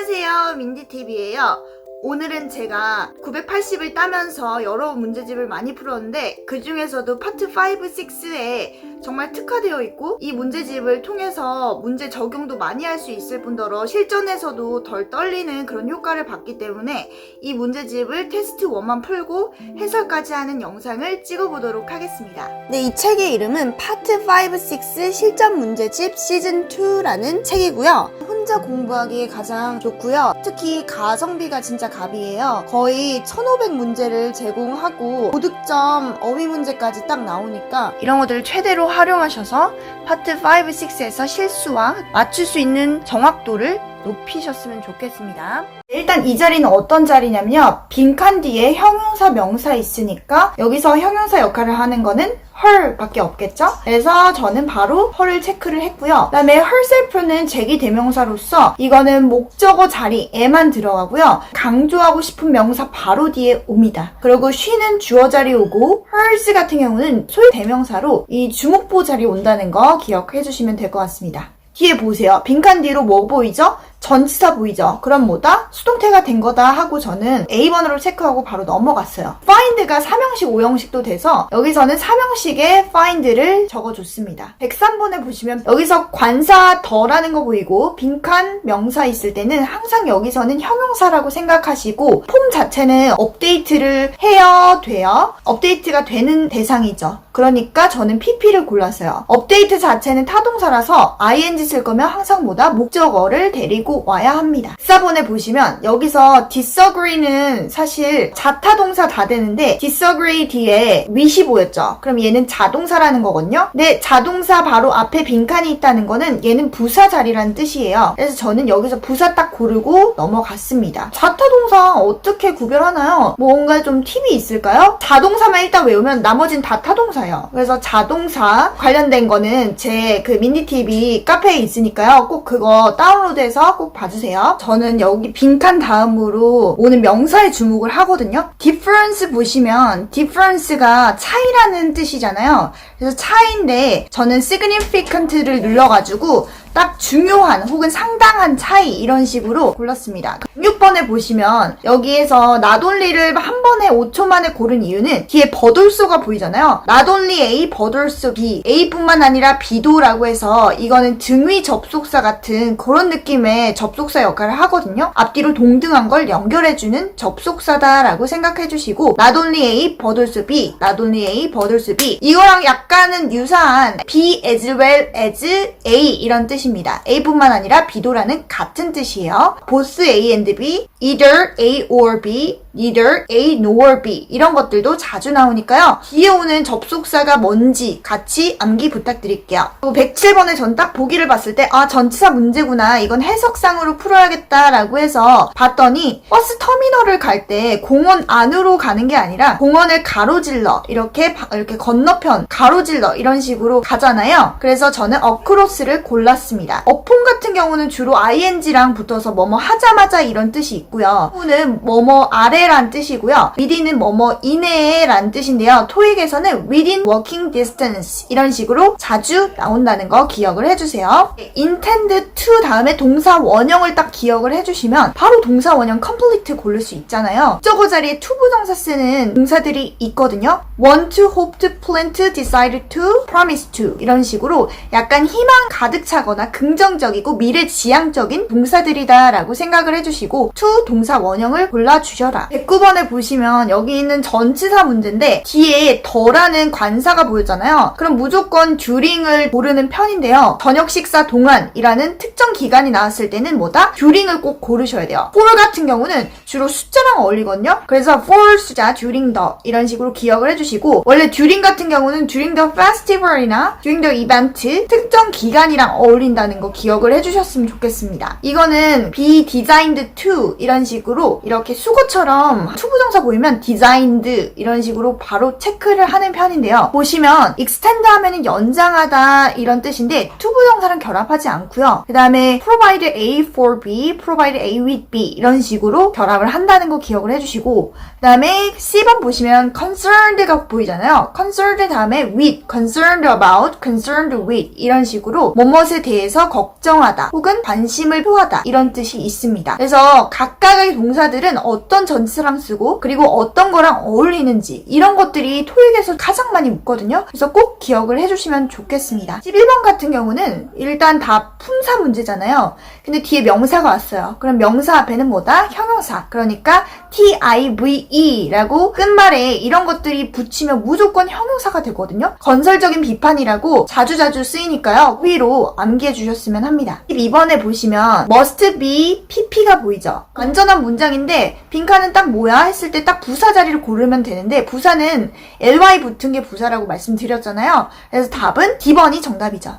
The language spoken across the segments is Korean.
안녕하세요, 민디TV예요. 오늘은 제가 980을 따면서 여러 문제집을 많이 풀었는데 그 중에서도 파트 5, 6에 정말 특화되어 있고 이 문제집을 통해서 문제 적용도 많이 할 수 있을 뿐더러 실전에서도 덜 떨리는 그런 효과를 봤기 때문에 이 문제집을 테스트 1만 풀고 해설까지 하는 영상을 찍어보도록 하겠습니다. 네, 이 책의 이름은 파트 5, 6 실전 문제집 시즌 2라는 책이고요. 혼자 공부하기에 가장 좋고요. 특히 가성비가 진짜 갑이에요. 거의 1500문제를 제공하고 고득점 어휘 문제까지 딱 나오니까 이런 것들을 최대로 활용하셔서 파트 5, 6에서 실수와 맞출 수 있는 정확도를 높이셨으면 좋겠습니다. 일단 이 자리는 어떤 자리냐면요. 빈칸 뒤에 형용사, 명사 있으니까 여기서 형용사 역할을 하는 거는 her 밖에 없겠죠? 그래서 저는 바로 her을 체크를 했고요. 그 다음에 herself는 제기 대명사로서 이거는 목적어 자리에만 들어가고요. 강조하고 싶은 명사 바로 뒤에 옵니다. 그리고 she는 주어 자리에 오고 hers 같은 경우는 소유 대명사로 이 주목보 자리에 온다는 거 기억해 주시면 될 것 같습니다. 뒤에 보세요. 빈칸 뒤로 뭐 보이죠? 전치사 보이죠? 그럼 뭐다? 수동태가 된 거다 하고 저는 A번으로 체크하고 바로 넘어갔어요. find가 3형식, 5형식도 돼서 여기서는 3형식의 find를 적어줬습니다. 103번에 보시면 여기서 관사 더라는 거 보이고 빈칸 명사 있을 때는 항상 여기서는 형용사라고 생각하시고 폼 자체는 업데이트를 해야 돼요. 업데이트가 되는 대상이죠. 그러니까 저는 PP를 골랐어요. 업데이트 자체는 타동사라서 ing 쓸 거면 항상 뭐다? 목적어를 데리고 와야 합니다. 4번에 보시면 여기서 disagree는 사실 자타동사 다 되는데 disagree 뒤에 with이 보였죠? 그럼 얘는 자동사라는 거거든요. 근데 자동사 바로 앞에 빈칸이 있다는 거는 얘는 부사 자리라는 뜻이에요. 그래서 저는 여기서 부사 딱 고르고 넘어갔습니다. 자타동사 어떻게 구별하나요? 뭔가 좀 팁이 있을까요? 자동사만 일단 외우면 나머진 다 타동사예요. 그래서 자동사 관련된 거는 제 그 민디TV 카페에 있으니까요. 꼭 그거 다운로드해서 꼭 봐주세요. 저는 여기 빈칸 다음으로 오는 명사에 주목을 하거든요. difference 보시면 difference가 차이라는 뜻이잖아요. 그래서 차이인데 저는 significant를 눌러가지고 딱 중요한 혹은 상당한 차이 이런 식으로 골랐습니다. 6번에 보시면 여기에서 not only를 한 번에 5초 만에 고른 이유는 뒤에 but also가 보이잖아요. not only A, but also B. A뿐만 아니라 B도라고 해서 이거는 등위 접속사 같은 그런 느낌의 접속사 역할을 하거든요. 앞뒤로 동등한 걸 연결해주는 접속사다라고 생각해주시고 not only A, but also B. not only A, but also B. 이거랑 약간은 유사한 B as well as A 이런 뜻입니다. A뿐만 아니라 B도라는 같은 뜻이에요. both A and B, either A or B, neither A nor B 이런 것들도 자주 나오니까요. 뒤에 오는 접속사가 뭔지 같이 암기 부탁드릴게요. 그리고 107번에 전 딱 보기를 봤을 때 아 전치사 문제구나 이건 해석상으로 풀어야겠다라고 해서 봤더니 버스 터미널을 갈 때 공원 안으로 가는 게 아니라 공원을 가로질러 이렇게 건너편 가로질러 이런 식으로 가잖아요. 그래서 저는 across를 골랐습니다. upon 같은 경우는 주로 ing랑 붙어서 뭐뭐 하자마자 이런 뜻이 있고요. up는 뭐뭐 아래란 뜻이고요. within은 뭐뭐 이내란 뜻인데요. 토익에서는 within walking distance 이런 식으로 자주 나온다는 거 기억을 해주세요. intend to 다음에 동사 원형을 딱 기억을 해주시면 바로 동사 원형 complete 고를 수 있잖아요. 저거 자리에 to 부정사 쓰는 동사들이 있거든요. want to, hope to, plan to, decide to, promise to 이런 식으로 약간 희망 가득 차거나 긍정적이고 미래지향적인 동사들이다 라고 생각을 해주시고 to 동사 원형을 골라주셔라. 109번에 보시면 여기 있는 전치사 문제인데 뒤에 더라는 관사가 보였잖아요. 그럼 무조건 during을 고르는 편인데요. 저녁 식사 동안이라는 특정 기간이 나왔을 때는 뭐다? during을 꼭 고르셔야 돼요. for 같은 경우는 주로 숫자랑 어울리거든요. 그래서 for 숫자 during the 이런 식으로 기억을 해주시고 원래 during 같은 경우는 during the festival이나 during the event 특정 기간이랑 어울린다는 거 기억을 해주셨으면 좋겠습니다. 이거는 be designed to 이런 식으로 이렇게 수거처럼 투부정사 보이면 designed 이런 식으로 바로 체크를 하는 편인데요. 보시면 extend 하면은 연장하다 이런 뜻인데 투부정사랑 결합하지 않고요. 그 다음에 provide A for B, provide A with B 이런 식으로 결합을 한다는 거 기억을 해주시고 그 다음에 C번 보시면 concerned가 보이잖아요. concerned 다음에 with, concerned about, concerned with 이런 식으로 뭐뭇에 대해 대해서 걱정하다 혹은 관심을 표하다 이런 뜻이 있습니다. 그래서 각각의 동사들은 어떤 전치사랑 쓰고 그리고 어떤 거랑 어울리는지 이런 것들이 토익에서 가장 많이 묻거든요. 그래서 꼭 기억을 해주시면 좋겠습니다. 11번 같은 경우는 일단 다 품사 문제잖아요. 근데 뒤에 명사가 왔어요. 그럼 명사 앞에는 뭐다? 형용사. 그러니까 TIVE라고 끝말에 이런 것들이 붙이면 무조건 형용사가 되거든요. 건설적인 비판이라고 자주자주 쓰이니까요. 위로 암기해 주셨으면 합니다. 12번에 보시면 must be PP가 보이죠? 완전한 문장인데 빈칸은 딱 뭐야? 했을 때 딱 부사 자리를 고르면 되는데 부사는 ly 붙은 게 부사라고 말씀드렸잖아요. 그래서 답은 D번이 정답이죠.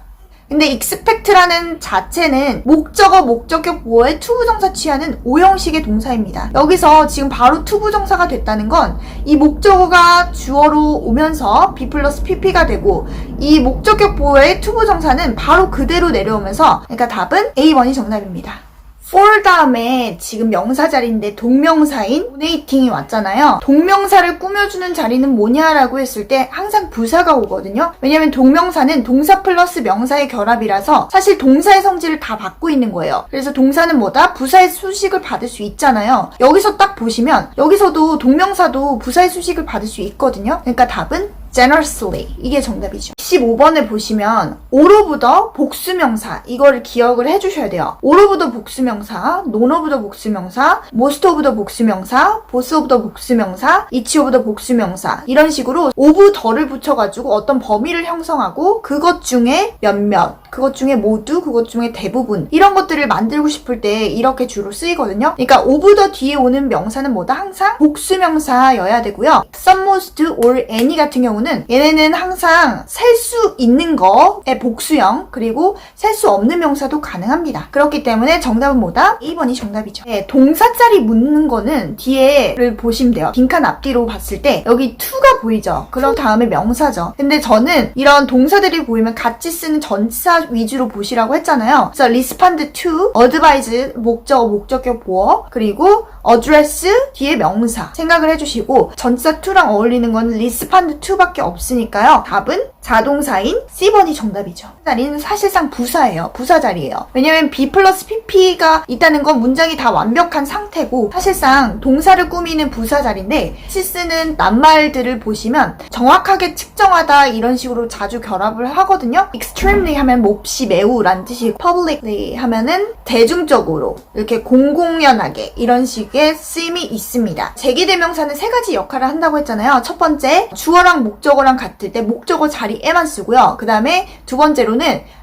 근데 expect라는 자체는 목적어, 목적격 보어의 투부정사 취하는 오형식의 동사입니다. 여기서 지금 바로 투부정사가 됐다는 건 이 목적어가 주어로 오면서 be 플러스 pp가 되고 이 목적격 보어의 투부정사는 바로 그대로 내려오면서 그러니까 답은 A번이 정답입니다. for 다음에 지금 명사 자리인데 동명사인 donating이 왔잖아요. 동명사를 꾸며주는 자리는 뭐냐라고 했을 때 항상 부사가 오거든요. 왜냐면 동명사는 동사 플러스 명사의 결합이라서 사실 동사의 성질을 다 받고 있는 거예요. 그래서 동사는 뭐다? 부사의 수식을 받을 수 있잖아요. 여기서 딱 보시면 여기서도 동명사도 부사의 수식을 받을 수 있거든요. 그러니까 답은 generously 이게 정답이죠. 15번에 보시면 all of the 복수명사 이거를 기억을 해주셔야 돼요. all of the 복수명사, none of the 복수명사, most of the 복수명사, both of the 복수명사, each of the 복수명사 이런 식으로 of the를 붙여가지고 어떤 범위를 형성하고 그것 중에 몇몇, 그것 중에 모두, 그것 중에 대부분 이런 것들을 만들고 싶을 때 이렇게 주로 쓰이거든요. 그러니까 of the 뒤에 오는 명사는 뭐다? 항상 복수명사여야 되고요. some, most, or any 같은 경우는 얘네는 항상 셀 수 있는 거의 복수형 그리고 셀 수 없는 명사도 가능합니다. 그렇기 때문에 정답은 뭐다? 2번이 정답이죠. 네, 동사 자리 묻는 거는 뒤에를 보시면 돼요. 빈칸 앞뒤로 봤을 때 여기 to가 보이죠? 그럼 다음에 명사죠. 근데 저는 이런 동사들이 보이면 같이 쓰는 전치사 위주로 보시라고 했잖아요. 그래서 respond to, advise, 목적어, 목적격 보어 그리고 address 뒤에 명사 생각을 해주시고 전치사 to랑 어울리는 건 respond to밖에 없으니까요. 답은 자동사인 C번이 정답이죠. 자리는 사실상 부사예요. 부사 자리예요. 왜냐면 B 플러스 PP가 있다는 건 문장이 다 완벽한 상태고 사실상 동사를 꾸미는 부사 자리인데 쓰는 낱말들을 보시면 정확하게 측정하다 이런 식으로 자주 결합을 하거든요. extremely 하면 몹시 매우 라는 뜻이고 publicly 하면은 대중적으로 이렇게 공공연하게 이런 식의 쓰임이 있습니다. 제기대명사는 세 가지 역할을 한다고 했잖아요. 첫 번째 주어랑 목적어랑 같을 때 목적어 자리에만 쓰고요. 그 다음에 두 번째로는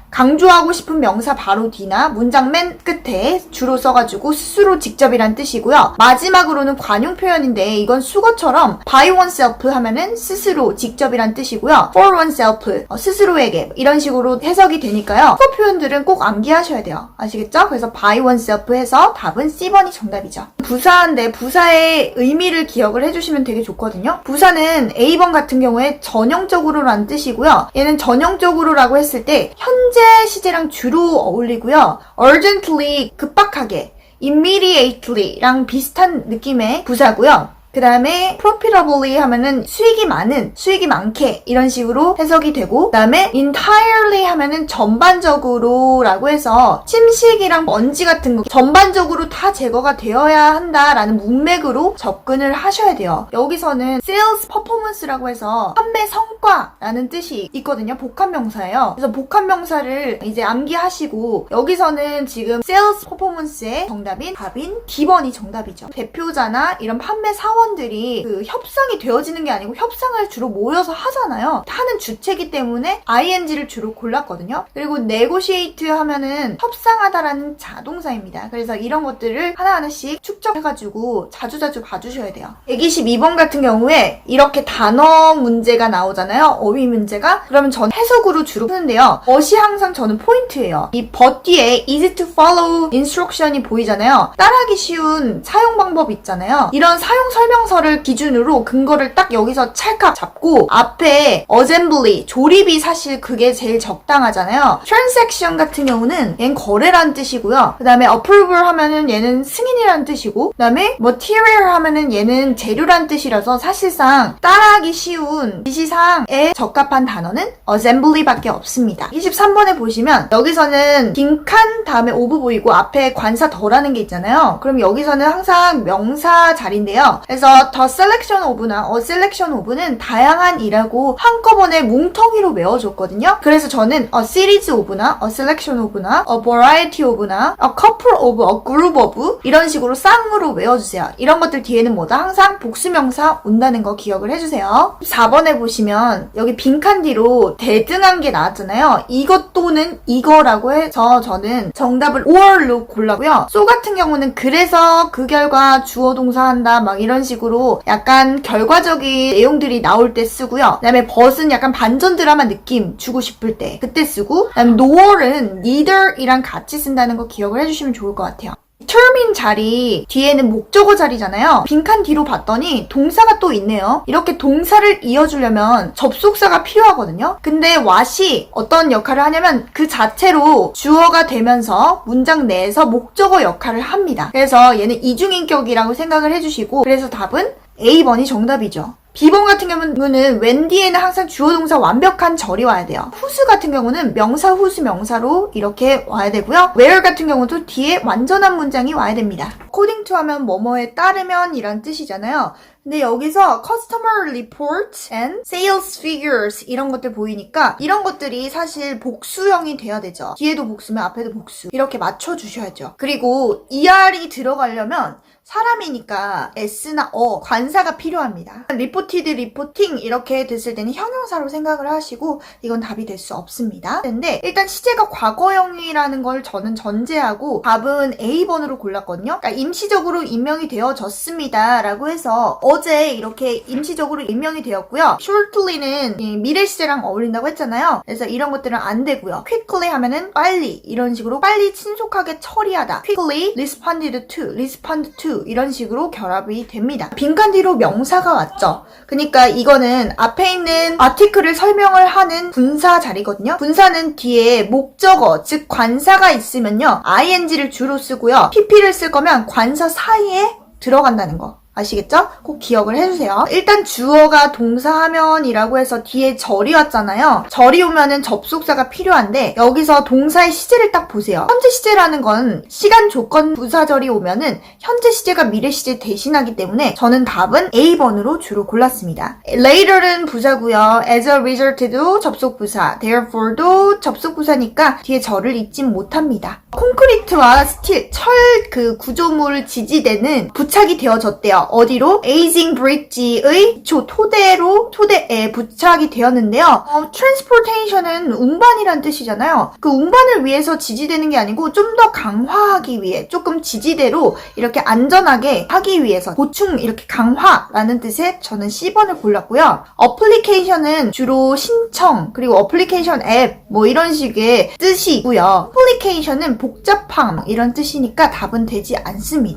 강조하고 싶은 명사 바로 뒤나 문장 맨 끝에 주로 써가지고 스스로 직접이란 뜻이고요. 마지막으로는 관용 표현인데 이건 수거처럼 by oneself 하면은 스스로 직접이란 뜻이고요. for oneself 스스로에게 이런 식으로 해석이 되니까요. 수거 표현들은 꼭 암기하셔야 돼요. 아시겠죠? 그래서 by oneself 해서 답은 C번이 정답이죠. 부사인데 부사의 의미를 기억을 해주시면 되게 좋거든요. 부사는 A번 같은 경우에 전형적으로라는 뜻이고요. 얘는 전형적으로라고 했을 때 현재 시제랑 주로 어울리고요. urgently 급박하게, immediately랑 비슷한 느낌의 부사고요. 그 다음에 profitably 하면은 수익이 많은, 수익이 많게 이런 식으로 해석이 되고 그 다음에 entirely 하면은 전반적으로 라고 해서 침식이랑 먼지 같은 거 전반적으로 다 제거가 되어야 한다라는 문맥으로 접근을 하셔야 돼요. 여기서는 sales performance라고 해서 판매 성과라는 뜻이 있거든요. 복합명사예요. 그래서 복합명사를 이제 암기하시고 여기서는 지금 sales performance의 정답인 답인 D번이 정답이죠. 대표자나 이런 판매 사원 들이 그 협상이 되어지는 게 아니고 협상을 주로 모여서 하잖아요. 하는 주체이기 때문에 ing를 주로 골랐거든요. 그리고 negotiate 하면은 협상하다라는 자동사입니다. 그래서 이런 것들을 하나하나씩 축적해가지고 자주자주 봐주셔야 돼요. 122번 같은 경우에 이렇게 단어 문제가 나오잖아요. 어휘 문제가. 그러면 전 해석으로 주로 푸는데요. 것이 항상 저는 포인트예요. 이 but 뒤에 easy to follow instruction이 보이잖아요. 따라하기 쉬운 사용 방법 있잖아요. 이런 사용 설명서를 기준으로 근거를 딱 여기서 찰칵 잡고 앞에 assembly, 조립이 사실 그게 제일 적당하잖아요. transaction 같은 경우는 얘는 거래라는 뜻이고요. 그 다음에 approval 하면은 얘는 승인이라는 성분이란 뜻이고, 그 다음에 material 하면은 얘는 재료란 뜻이라서 사실상 따라하기 쉬운 지시사항에 적합한 단어는 assembly밖에 없습니다. 23번에 보시면 여기서는 빈칸 다음에 오브 보이고 앞에 관사 더라는 게 있잖아요. 그럼 여기서는 항상 명사 자리인데요. 그래서 the selection of나 a selection of는 다양한 이라고 한꺼번에 뭉텅이로 외워줬거든요. 그래서 저는 a series of나 a selection of나 a variety of나 a couple of, a group of 이런 식으로 쌍으로 외워주세요. 이런 것들 뒤에는 뭐다? 항상 복수명사 온다는 거 기억을 해주세요. 4번에 보시면 여기 빈칸 뒤로 대등한 게 나왔잖아요. 이것 또는 이거라고 해서 저는 정답을 or로 골라고요. so 같은 경우는 그래서 그 결과 주어 동사 한다 막 이런 식으로 약간 결과적인 내용들이 나올 때 쓰고요. 그 다음에 but은 약간 반전 드라마 느낌 주고 싶을 때 그때 쓰고, 그 다음에 nor은 neither이랑 같이 쓴다는 거 기억을 해주시면 좋을 것 같아요. determine 자리 뒤에는 목적어 자리잖아요. 빈칸 뒤로 봤더니 동사가 또 있네요. 이렇게 동사를 이어주려면 접속사가 필요하거든요. 근데 what이 어떤 역할을 하냐면 그 자체로 주어가 되면서 문장 내에서 목적어 역할을 합니다. 그래서 얘는 이중인격이라고 생각을 해주시고, 그래서 답은 A번이 정답이죠. B번 같은 경우는 when 뒤에는 항상 주어 동사 완벽한 절이 와야 돼요. whose 같은 경우는 명사 whose 명사로 이렇게 와야 되고요. where 같은 경우도 뒤에 완전한 문장이 와야 됩니다. according to 하면 뭐뭐에 따르면 이란 뜻이잖아요. 근데 여기서 customer reports and sales figures 이런 것들 보이니까 이런 것들이 사실 복수형이 돼야 되죠. 뒤에도 복수면 앞에도 복수. 이렇게 맞춰주셔야죠. 그리고 ER이 들어가려면 사람이니까 S나 관사가 필요합니다. reported, reporting 이렇게 됐을 때는 형용사로 생각을 하시고 이건 답이 될 수 없습니다. 근데 일단 시제가 과거형이라는 걸 저는 전제하고 답은 A번으로 골랐거든요. 그러니까 임시적으로 임명이 되어졌습니다 라고 해서 어제 이렇게 임시적으로 임명이 되었고요. shortly는 미래 시제랑 어울린다고 했잖아요. 그래서 이런 것들은 안 되고요. quickly 하면은 빨리, 이런 식으로 빨리 신속하게 처리하다. quickly responded to, respond to 이런 식으로 결합이 됩니다. 빈칸 뒤로 명사가 왔죠. 그러니까 이거는 앞에 있는 아티클을 설명을 하는 분사 자리거든요. 분사는 뒤에 목적어, 즉 관사가 있으면요. ing를 주로 쓰고요. pp를 쓸 거면 관사 사이에 들어간다는 거. 아시겠죠? 꼭 기억을 해주세요. 일단 주어가 동사하면이라고 해서 뒤에 절이 왔잖아요. 절이 오면은 접속사가 필요한데 여기서 동사의 시제를 딱 보세요. 현재 시제라는 건 시간 조건 부사절이 오면은 현재 시제가 미래 시제 대신하기 때문에 저는 답은 A번으로 주로 골랐습니다. later은 부사고요. as a result도 접속부사, therefore도 접속부사니까 뒤에 절을 잊진 못합니다. 콘크리트와 스틸, 철 그 구조물 지지대는 부착이 되어졌대요. 어디로? 에이징 브릿지의 토대에 부착이 되었는데요. transportation은 운반이란 뜻이잖아요. 그 운반을 위해서 지지되는 게 아니고 좀 더 강화하기 위해 조금 지지대로 이렇게 안전하게 하기 위해서 보충 이렇게 강화라는 뜻의 저는 C번을 골랐고요. 어플리케이션은 주로 신청 그리고 어플리케이션 앱 뭐 이런 식의 뜻이 있고요. 어플리케이션은 복잡함 이런 뜻이니까 답은 되지 않습니다.